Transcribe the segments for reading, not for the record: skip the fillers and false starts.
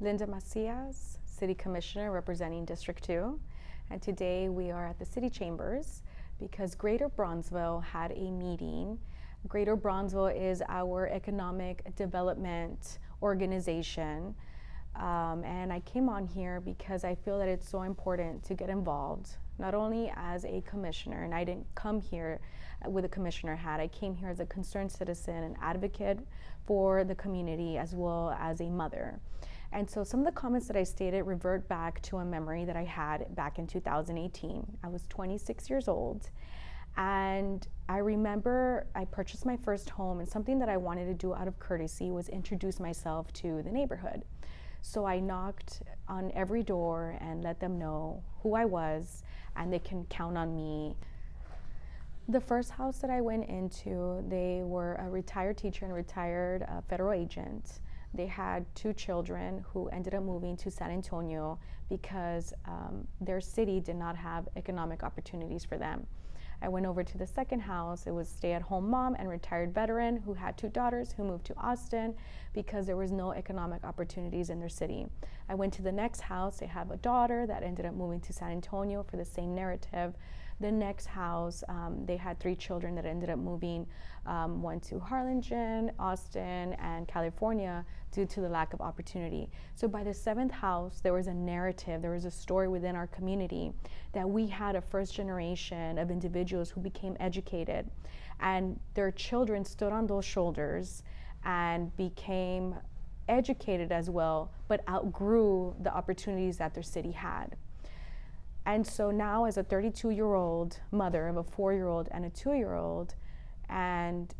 Linda Macias, City Commissioner representing District 2, and today we are at the City Chambers because Greater Brownsville had a meeting. Greater Brownsville is our economic development organization, and I came on here because I feel that it's so important to get involved, not only as a commissioner, and I didn't come here with a commissioner hat. I came here as a concerned citizen and advocate for the community as well as a mother. And so some of the comments that I stated revert back to a memory that I had back in 2018. I was 26 years old, and I remember I purchased my first home, and something that I wanted to do out of courtesy was introduce myself to the neighborhood. So I knocked on every door and let them know who I was, and they can count on me. The first house that I went into, they were a retired teacher and retired federal agent. They had 2 children who ended up moving to San Antonio because their city did not have economic opportunities for them. I went over to the second house. It was stay-at-home mom and retired veteran who had 2 daughters who moved to Austin because there was no economic opportunities in their city. I went to the next house. They have a daughter that ended up moving to San Antonio for the same narrative. The next house, they had 3 children that ended up moving, one to Harlingen, Austin, and California due to the lack of opportunity. So by the 7th house, there was a narrative, there was a story within our community that we had a first generation of individuals who became educated, and their children stood on those shoulders and became educated as well, but outgrew the opportunities that their city had. And so now, as a 32-year-old mother of a 4-year-old and a 2-year-old, and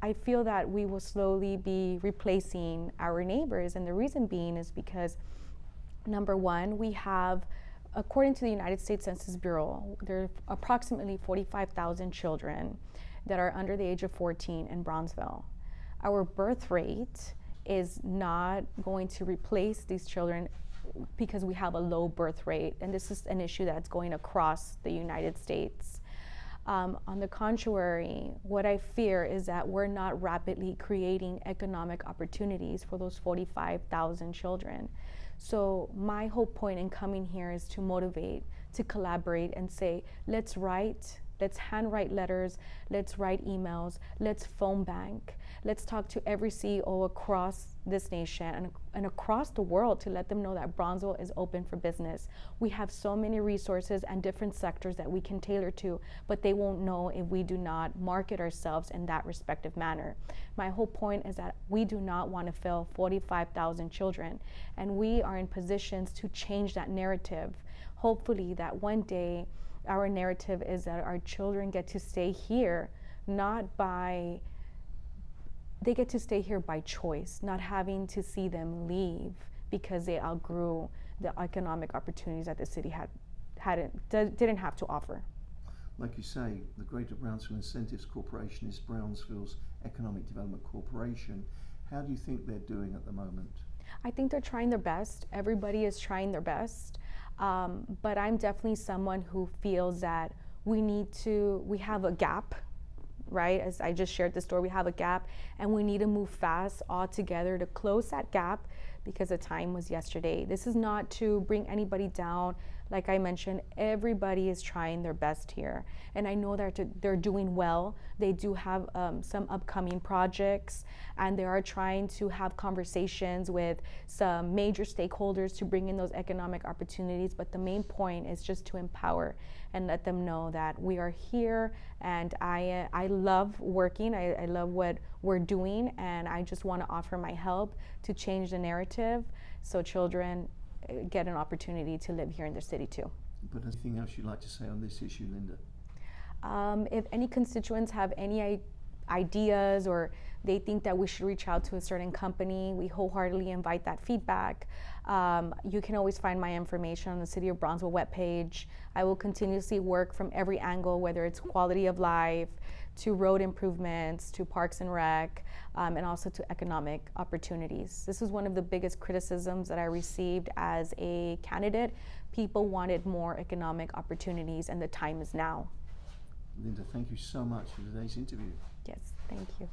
I feel that we will slowly be replacing our neighbors. And the reason being is because, number one, we have, according to the United States Census Bureau, there are approximately 45,000 children that are under the age of 14 in Brownsville. Our birth rate is not going to replace these children because we have a low birth rate, and this is an issue that's going across the United States. On the contrary, what I fear is that we're not rapidly creating economic opportunities for those 45,000 children. So my whole point in coming here is to motivate, to collaborate and say, let's handwrite letters, let's write emails, let's phone bank, let's talk to every CEO across this nation and across the world to let them know that Brownsville is open for business. We have so many resources and different sectors that we can tailor to, but they won't know if we do not market ourselves in that respective manner. My whole point is that we do not want to fail 45,000 children, and we are in positions to change that narrative. Hopefully that one day our narrative is that our children get to stay here, they get to stay here by choice, not having to see them leave because they outgrew the economic opportunities that the city didn't have to offer. Like you say, the Greater Brownsville Incentives Corporation is Brownsville's economic development corporation. How do you think they're doing at the moment? I think they're trying their best. Everybody is trying their best. But I'm definitely someone who feels that we have a gap, right? As I just shared the story, we have a gap, and we need to move fast all together to close that gap because the time was yesterday. This is not to bring anybody down. Like I mentioned, everybody is trying their best here, and I know that they're doing well. They do have some upcoming projects, and they are trying to have conversations with some major stakeholders to bring in those economic opportunities, but the main point is just to empower and let them know that we are here, and I love working. I love what we're doing, and I just want to offer my help to change the narrative so children get an opportunity to live here in the city too. But anything else you'd like to say on this issue, Linda? If any constituents have any ideas or they think that we should reach out to a certain company, we wholeheartedly invite that feedback. You can always find my information on the City of Brownsville webpage. I will continuously work from every angle, whether it's quality of life, to road improvements, to parks and rec, and also to economic opportunities. This is one of the biggest criticisms that I received as a candidate. People wanted more economic opportunities, and the time is now. Linda, thank you so much for today's interview. Yes, thank you.